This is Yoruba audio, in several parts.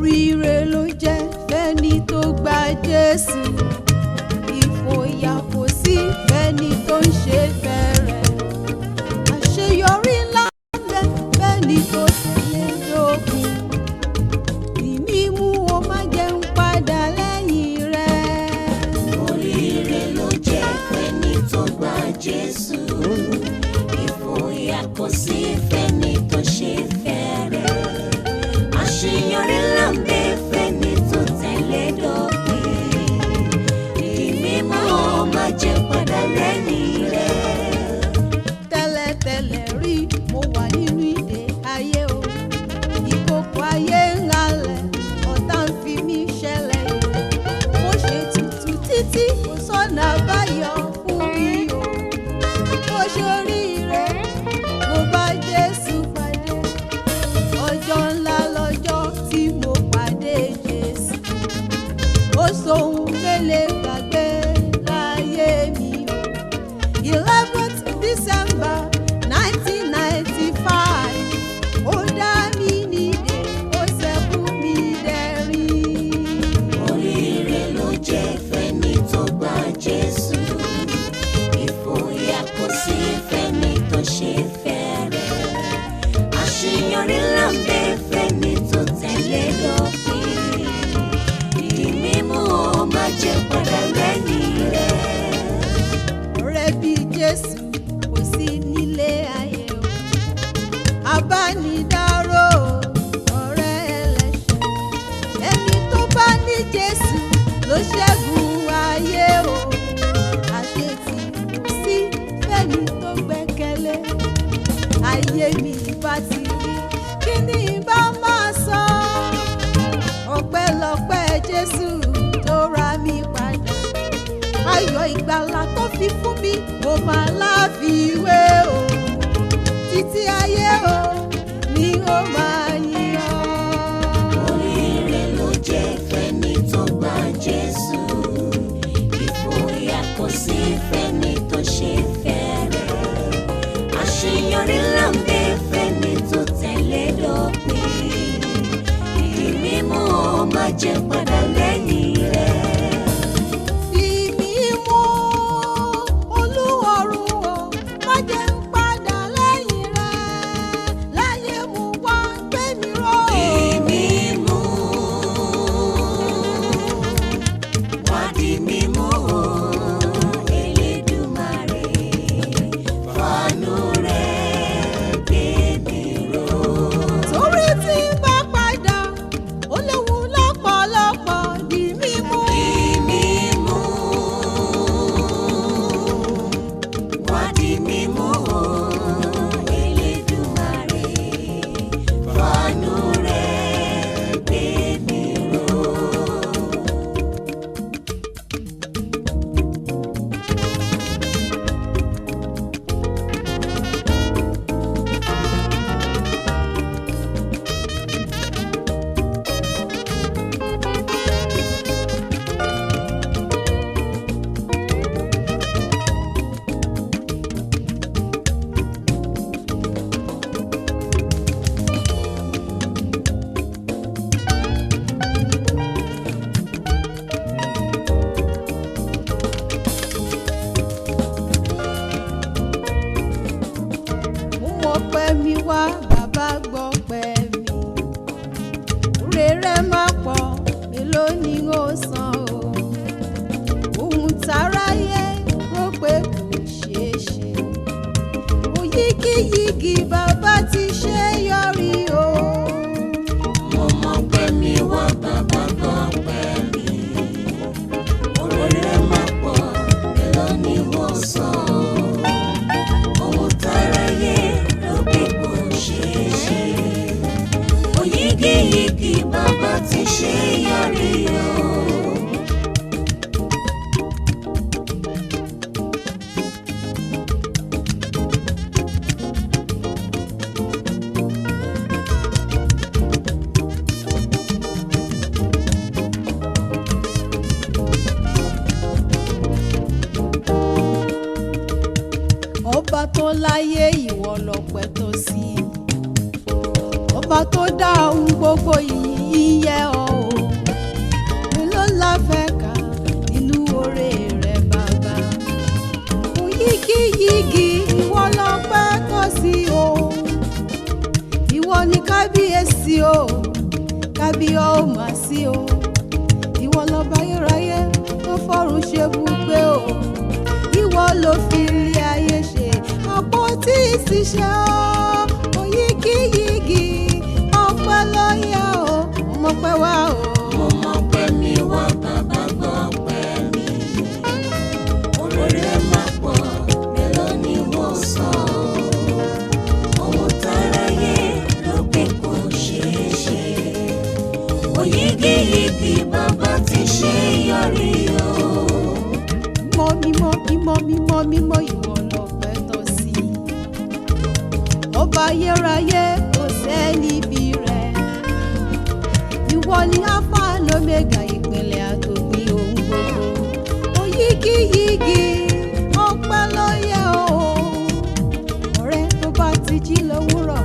Oríire ló jẹ́ fẹ́ni tó gba Jésù. Ìfòyà kò sí fẹ́ni tó ń ṣe fẹ́rẹ̀. Àṣeyọrí ńlá ń bẹ fẹ́ni tó tẹ̀lé lókun. Ìmímú o má jẹun padà lẹ́yìn rẹ̀. Oríire ló jẹ́ fẹ́ni tó gba Jésù. Ìfòyà kò sí fẹ́ni tó ṣe fẹ́rẹ̀. Àṣeyọrí ńlá ń bẹ fẹ́ni tó tẹ̀lé dópin. Ìmímú o má jẹ́ padà lẹ́yìn rẹ̀. Tẹ́lẹ̀tẹ́lẹ̀ rí mo wà nínú ìdè ayé o. Ìkòkò ayé ń halẹ̀, ọ̀tá ń fi mí ṣẹlẹ̀. Mo ṣe tutù títí kò sọ́nà àbáyọ fún mi o. Mo ṣoríire, mo bá Jésù pàdé. Ọjọ́ ńlá lọ́jọ́ tí mo pàdé Jésù. Ó sohun mélé gbàgbé láyé mi o. 11th December 1995. Ó dá mi nídè, ó ṣẹ́kù mi dẹ̀rín. Oríire ló jẹ́ fẹ́ni tó gba Jésù. Ìfòyà kò sí fẹ́ni tó ṣe fẹ́rẹ̀. Àṣeyọrí ńlá ń bẹ fẹ́ni tó tẹ̀lé dópin. Ìmímú o má jẹ́ padà lẹ́yìn rẹ̀. Ọ̀rẹ́ bí Jésù kò sí nílé ayé o. Abánidáró ọ̀rẹ́ ẹlẹ́ṣẹ̀. Ẹni tó bá ní Jésù ló ṣẹ́gun ayé o. Àṣetì kò sí fẹ́ni tó gbẹ́kẹ̀lé. Ayé mi bá ti rí, kí ni bá máa sọ? Ọpẹ́lọpẹ́ Jésù tó ra mi padà. Ayọ̀ ìgbàlà tó fi fún mi mo máa láfiwé o. Títí ayé o ni ó máa yìn ọ́. Oríire ló jẹ́ fẹ́ni tó gba Jésù. Ìfòyà kò sí fẹ́ni tó ṣe fẹ́rẹ̀. Àṣeyọrí ńlá ń bẹ fẹ́ni tó tẹ̀lé dópin. Ìmímú o má jẹ́ padà lẹ́yìn rẹ̀. Ìmímú Olúwarun o, má jẹ́ ń padà lẹ́yìn rẹ̀. Láyé mo wá gbé mi ró. Ìmímú wá di mímú o, Elédùmarè. Fàánú rẹ̀ gbé mi ró. Torí tí ń bá padà, ó léwu lọ́pọ̀lọpọ̀ di mímú. Ìmímú wá di mímú o, Elédùmarè. Fàánú rẹ̀ gbé mi ró. Mú ọpẹ́ mi wá, bàbá gbọ́ pẹ́ mi. Oore rẹ̀ máa pọ̀, èló ni ó san o. Ohun táráyé rò pé kò ṣeé ṣe. Òyígíyigì bàbá ti ṣe yọrí o. Mo mọ̀ pé mi wá bàbá gbọ́ pẹ́ mi. Oore rẹ̀ máa pọ̀, èló ni wọ́n san o. Ohun táráyé rò pé kò ṣeé ṣe. Òyígíyigì bàbá ti ṣe yọrí o. Ọba tó láyé ìwọ lọ́pẹ́ tó sí. Ọba tó dá ohun gbogbo, ìyìn yíyẹ ọ́ o mélòó la fẹ́ kà nínú oore rẹ bàbá. Yígíyígí ìwọ lọ́pẹ́ tọ́ sí o, ìwọ ni kábíyèsí o, kábíyọ̀ ò mà sí o, ìwọ lọ́ba ayérayé tó fọ́run ṣe bùgbé o, ìwọ ló fi ilé ayé ṣe àpótí ìṣiṣẹ́ o. Yígíyígí ọpẹ́ ló yẹ o, mo mọpẹ́ wá o. Mo mọpẹ́ mi wá bàbá gbọ́ pẹ́ mi. Olóore máa pọ̀ mélòó ni mo sọ. Ohun táráyé ló pé kò ṣeé ṣe. Oyígíyígí bàbá ti ṣe yọrí o. Mímọ́ ìwọ lọ́pẹ́ tọ́ sí. Ọba ayérayé kò sẹ́ni bí rẹ̀. Ìwọ ni Alpha and Omega, ìpìlẹ̀ àtòpin ohun gbogbo. Oyígíyígí ọpẹ́ ló yẹ o. Ọ̀rẹ́ tó bá ti jí lówùúrọ̀,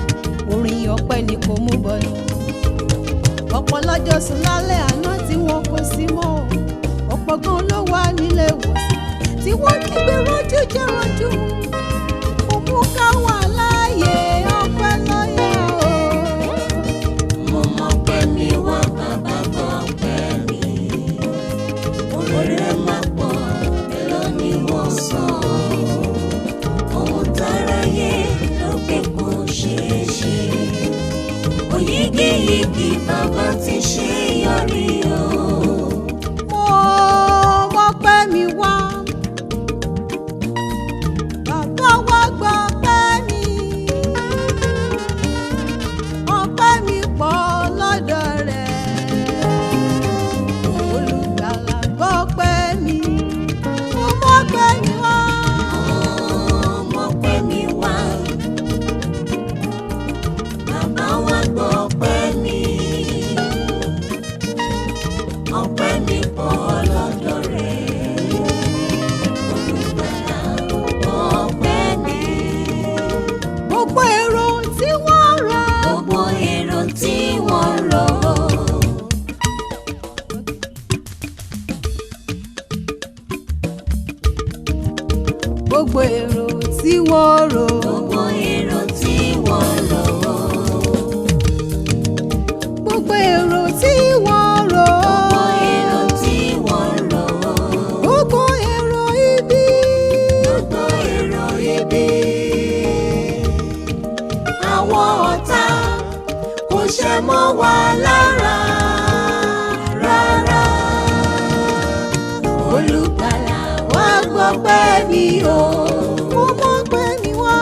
orin ọpẹ́ ni kò mú bọ̀nù. Ọ̀pọ̀ lọ́jọ́ sùn lálẹ́ àná tí wọn kò sí mọ́. Ọ̀pọ̀ gan ló wà nílé ìwòsàn tí wọ́n kígbe rọ́jú jẹ́ rọ́jú. Òmù ká wà láàyè ọpẹ́ ló yẹ o. Mo mọpẹ́ mi wá bàbá gbọ́ pẹ́ mi. Olóore máa pọ̀ mélòó ni mo sọ. Ohun táráyé ló pé kò ṣeé ṣe. Oyígíyígí bàbá ti ṣe yọrí o. Mo mọpẹ́ mi wá. Bàbá wa gbọ́ pẹ́ mi. Ọpẹ́ mi pọ̀ lọ́dọ̀ rẹ̀. Olùgbàlà gbọ́ pẹ́ mi. Mo mọpẹ́ mi wá. Mo mọpẹ́ mi wá. Bàbá wa gbọ́ pẹ́ mi. Ọpẹ́ mi pọ̀ lọ́dọ̀ rẹ̀. Olùgbàlà gbọ́ pẹ́ mi. Gbogbo èrò tí wọ́n rò. Gbogbo èrò tí wọ́n rò. Gbogbo èrò tí wọ́n rò. Gbogbo èrò tí wọ́n rò. Gbogbo èrò tí wọ́n rò. Gbogbo èrò tí wọ́n rò. Gbogbo èrò ibi. Gbogbo èrò ibi. Àwọn ọ̀tá kò ṣe mọ́ wa lára rárá. Olùgbàlà wá gbọ́ pẹ́ mi o. Mo mọpẹ́ mi wá.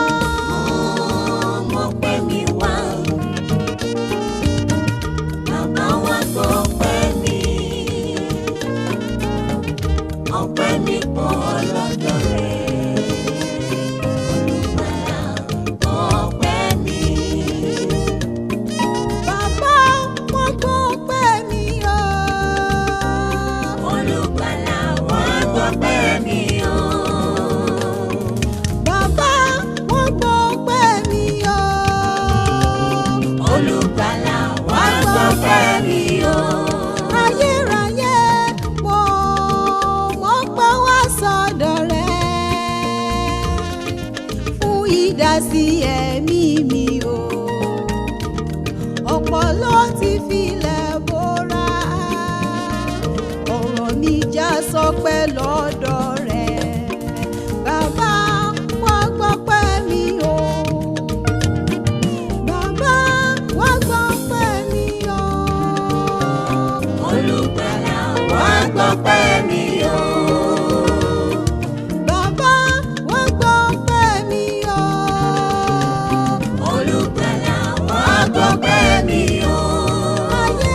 Mo mọpẹ́ mi wá. Bàbá wa gbọ́ pẹ́ mi. Ọpẹ́ mi pọ̀ lọ́dọ̀ rẹ̀. Olùgbàlà gbọ́ pẹ́ mi. Bàbá wọn gbọ́ pẹ́ mi o. Olùgbàlà wá gbọ́ pẹ́ mi o. Bàbá wọn gbọ́ pẹ́ mi o. Olùgbàlà wá gbọ́ pẹ́ mi o. Ayérayé mo mọpẹ́ wá sọ́dọ̀ rẹ̀ fún ìdásí ẹ̀mí mi o. Ọ̀pọ̀ ló ti filẹ̀ bóra, ọ̀rọ̀ mi já sọpẹ́ lọ́dọ̀ rẹ̀. Bàbá wá gbọ́ pẹ́ mi o. Bàbá wá gbọ́ pẹ́ mi o. Olùgbàlà wá gbọ́ pẹ́ mi o. Bàbá wá gbọ́ pẹ́ mi o. Olùgbàlà wá gbọ́ pẹ́ mi o. Ayé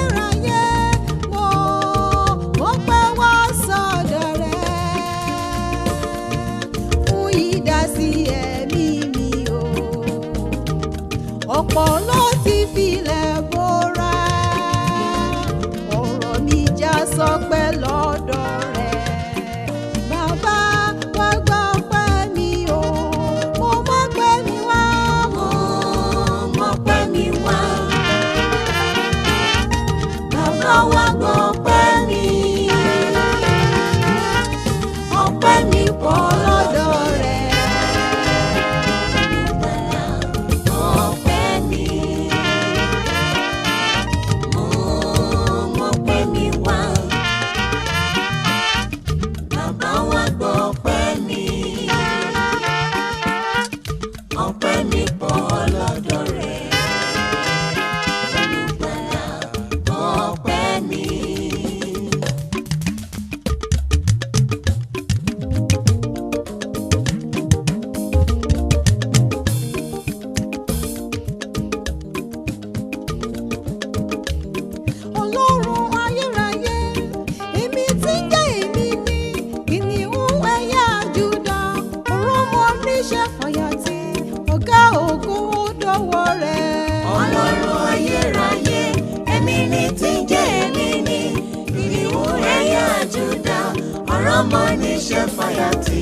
ọmọ níṣẹ́ fàyàtì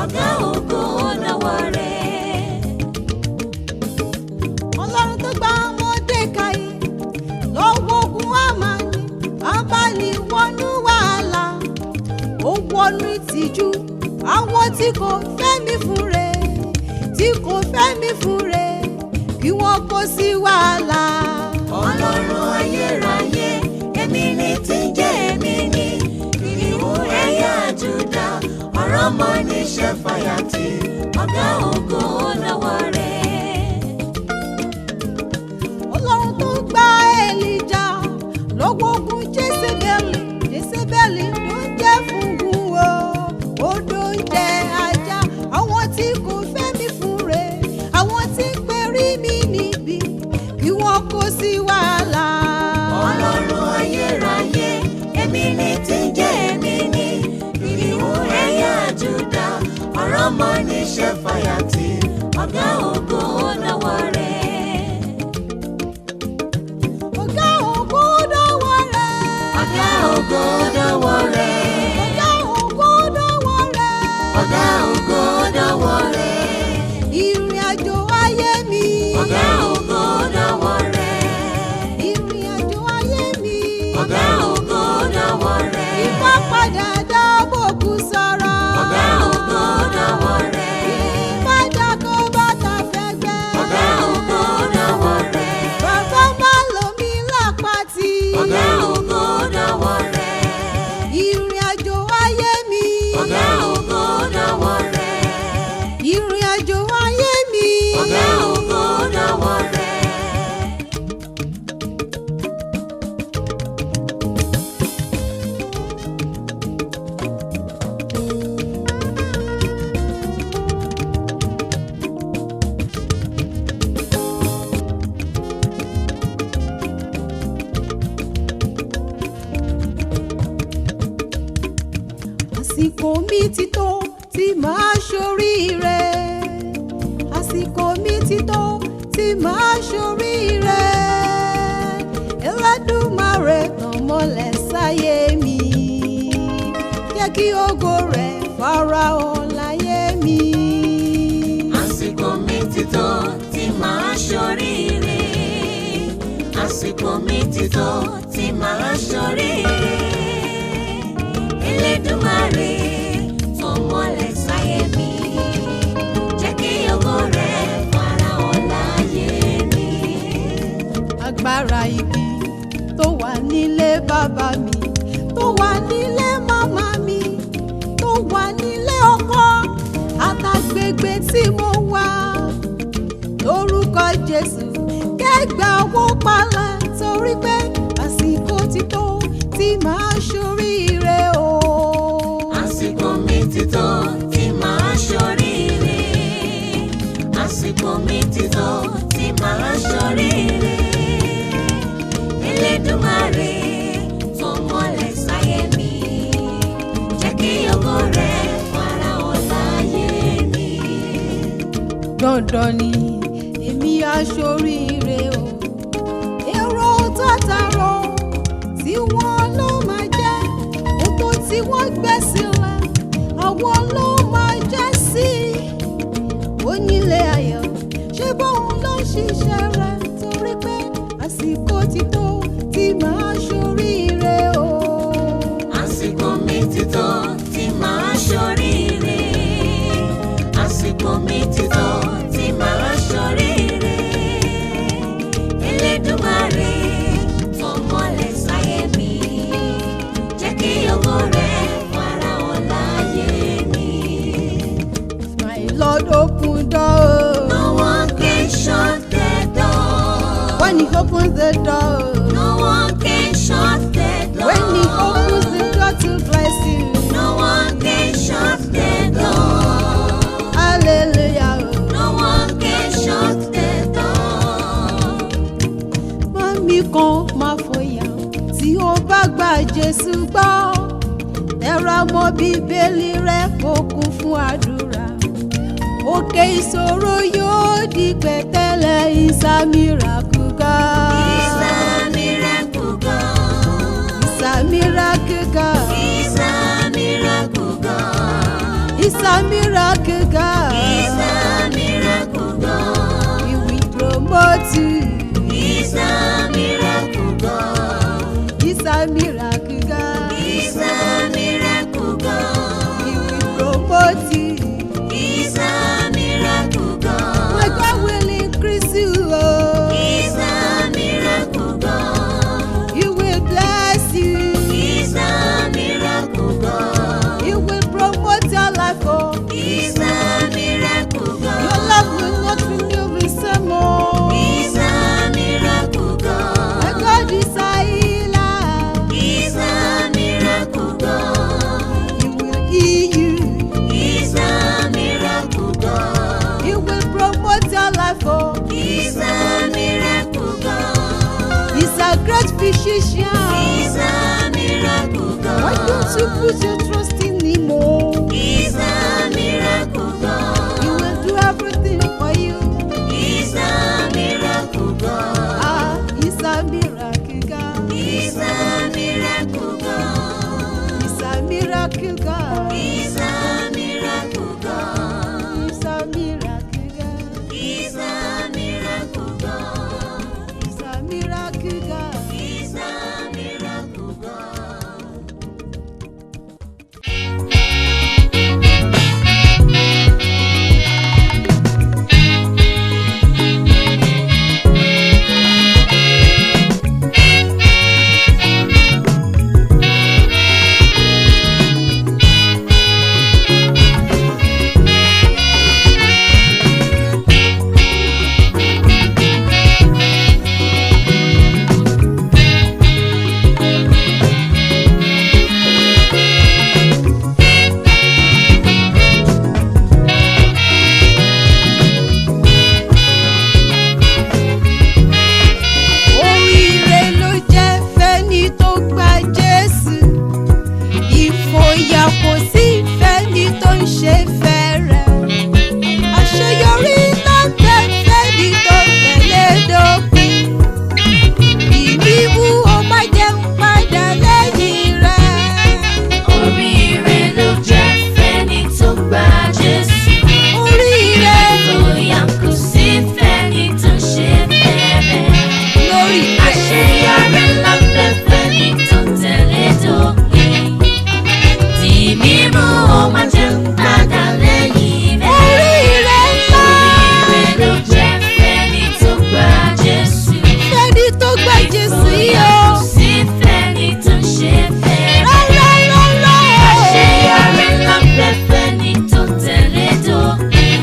ọ̀gá ògo lọ́wọ́ rẹ̀. Ọlọ́run tó gba Mọ́dékáì lọ́wọ́ ogun Hámánì, Hámánì wọnú wàhálà, ó wọnú ìtìjú. Àwọn tí kò fẹ́ mi fún rẹ̀, tí kò fẹ́ mi fún rẹ̀, kí wọ́n kó sí wàhálà. Ọlọ́run ayérayé, èmi ni tí ń jẹ́ èmi ni, kìnìún ẹ̀yà Júdà, ọ̀rọ̀ ọmọ níṣẹ́ fàyàtì ọ̀gá ògo lọ́wọ́ rẹ̀. Ọlọ́run tó gba Èlíjà lọ́wọ́ ogun Jésébélì, Jésébélì ló ń jẹ́ fúngun o, odò ń jẹ ajá. Àwọn tí kò fẹ́ mi fún rẹ̀, àwọn tí ń perí mi níbi, kí wọ́n kó sí wàhálà. Ọlọ́run ayérayé, èmi ni tí ń jẹ́ èmi ni, kìnìún ẹ̀yà Júdà, ọ̀rọ̀ ọmọ níṣẹ́ fàyàtì ọ̀gá ògo lọ́wọ́ rẹ̀. Ọ̀gá ògo dọ́wọ́ rẹ̀. Ọ̀gá ògo lọ́wọ́ rẹ̀. Ọ̀gá ògo dọ́wọ́ rẹ̀. Ọ̀gá ògo lọ́wọ́ rẹ̀. Ìrìn àjò ayé mi. Ọ̀gá ògo lọ́wọ́ rẹ̀. Ìrìn àjò ayé mi. Ọ̀gá ògo lọ́wọ́ rẹ̀. Ìwà padà dábòkú sọ̀rọ̀. Ọ̀gá ògo lọ́wọ́ rẹ̀. Ìbàdà kó bàtà fẹ́gbẹ́. Ọ̀gá ògo lọ́wọ́ rẹ̀. Bàbá má lò mí lápàtì. Ọ̀gá ògo lọ́wọ́ rẹ̀. Ìrìn àjò ayé mi. Ọ̀gá ògo lọ́wọ́ rẹ̀. Ìrìn àjò ayé mi. Ọ̀gá ògo lọ́wọ́ rẹ̀. Àsìkò mi ti tó tí màá ṣoríire. Àsìkò mi ti tó tí màá ṣoríire. Ẹlẹ́dùmarè tàn mọ́lẹ̀ sáyé mi. Jẹ́ kí ògo rẹ̀ farahàn láyé mi. Àsìkò mi ti tó tí màá ṣoríire. Àsìkò mi ti tó tí màá ṣoríire. Elédùmarè tàn mọ́lẹ̀ sáyé mi. Jẹ́ kí ògo rẹ̀ farahàn láyé mi. Agbára ibi tó wà nílé bàbá mi, tó wà nílé màmá mi, tó wà nílé ọkọ àtàgbègbè tí mo wà, lórúkọ Jésù kẹgbà owó palẹ̀, torí pé àsìkò ti tó tí màá ṣoríire o. Àsìkò mi ti tó tí màá ṣoríire. Àsìkò mi ti tó tí màá ṣoríire. Elédùmarè tàn mọ́lẹ̀ sáyé mi. Jẹ́ kí ògo rẹ̀ farahàn láyé mi. Dandan ni èmi á ṣoríire o. Èrò tàtàrọ tí wọ́n ló máa jẹ́, ètò tí wọ́n gbé sílẹ̀, àwọn ló máa jẹ́ sí. Onílé ayọ̀ ṣé bóun ló ń ṣiṣẹ́ rẹ̀, torí pé àsìkò ti tó tí màá ṣoríire o. Àsìkò mi ti tó tí màá ṣoríire. Àsìkò mi ti tó tí màá ṣoríire. Elédùmarè tàn mọ́lẹ̀ sáyé mi. Jẹ́ kí ògo rẹ̀ farahàn láyé mi. My Lord open door. No one can shut the door. When he opens the door, No one can shut the door. when he opens the door to bless you, No one can shut the door. hallelujah. No one can shut the door. Mami kan máa fòyà tí ó bá gba Jésù gbọ́. Tẹra mọ́ Bíbélì rẹ kó kún fún àdúrà. Òkè ìṣòro yóò di pẹ̀tẹ́lẹ̀. It's a miracle God. It's a miracle God. It's a miracle God. It's a miracle God. physician. He's a miracle God. Why don't you put your trust in him? Oh, He's a miracle God. he will do everything for you. He's a miracle God. Ah, he's a miracle God. He's a miracle God. He's a miracle God. He's a miracle God. He's a miracle God. He's a miracle God. He's a miracle God. He's a miracle God. Oríire ló jẹ́ fẹ́ni tó gba Jésù. Ìfòyà kò sí fẹ́ni tó ń ṣe fẹ́rẹ̀. Àṣeyọrí ńlá ń bẹ fẹ́ni tó tẹ̀lé dópin. Ìbímú ó má jẹun padà lẹ́yìn rẹ̀. Oríire ló jẹ́ fẹ́ni tó gba Jésù. Oríire Bóyá kò sí fẹ́ni tó ṣe fẹ́rẹ̀. lórí Àṣeyọrí ńlá ń bẹ fẹ́ni tó tẹ̀lé dópin. Di mímú ó máa jẹun padà lẹ́yìn rẹ̀. oríire ńlá. Oríire ló jẹ́ fẹ́ni tó gba Jésù. Fẹ́ni tó gba Jésù yìí Bóyá o. kò sí fẹ́ni tó ṣe fẹ́rẹ̀. Rárá. Àṣeyọrí ńlá ń bẹ fẹ́ni tó tẹ̀lé dópin.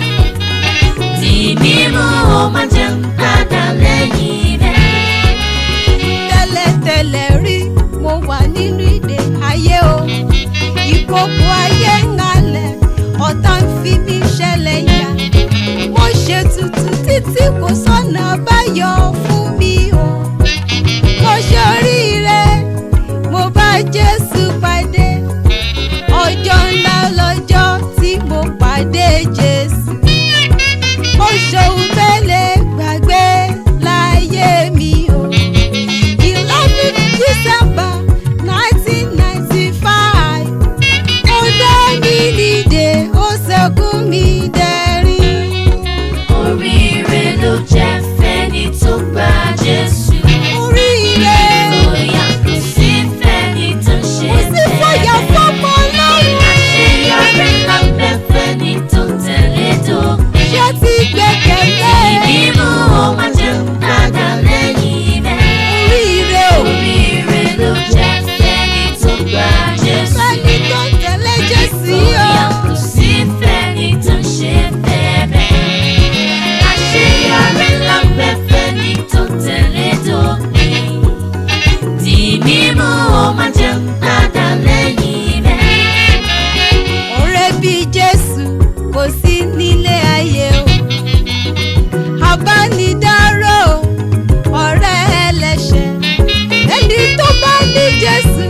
Di mímú ó máa jẹun padà lẹ́yìn rẹ̀. Tẹ́lẹ̀tẹ́lẹ̀ rí mo wà nínú ìdè ayé o. Ìkòkò ayé ń halẹ̀, ọ̀tá ń fi mí ṣẹlẹ̀ yà. Mo ṣe tutù títí kò sọ́nà àbáyọ fún mi o. Mo ṣoríire, mo bá Jésù pàdé. Ọjọ́ ńlá lọ́jọ́ tí mo pàdé Jésù. Mo ṣòun mẹ́lẹ̀ gbàgbé láyé mi o. 11 December 1995. Ó dá mi nídè, ó sọkún mi dẹ̀rín. Oríire ló jẹ́ fẹ́ni tó gba Jésù. Oríire Bóyá kò sí fẹ́ni tó ṣe kò sí fòyà fẹ́rẹ̀. fọ́mọ Ọlọ́run. Àṣeyọrí ńlá ń bẹ fẹ́ni tó tẹ̀lé dópin. Ṣé ti gbẹ́kẹ̀lé? Mímú ó máa jẹun padà lẹ́yìn rẹ̀. Oríire o. Oríire ló jẹ́ fẹ́ni tó gba Jésù. Fẹ́ni tó ń tẹ̀lé Jésù yìí Bóyá o. kò sí fẹ́ni tó ṣe fẹ́rẹ̀. Àṣeyọrí ńlá ń bẹ fẹ́ni tó tẹ̀lé dópin. Di mímú ó máa jẹun padà lẹ́yìn rẹ̀. Ọ̀rẹ́ bí Jésù kò sí nílé ayé o. Abánidáró ọ̀rẹ́ ẹlẹ́ṣẹ̀. Ẹni tó bá ní Jésù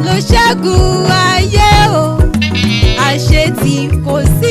ló ṣẹ́gun ayé o. Àṣetì kò sí.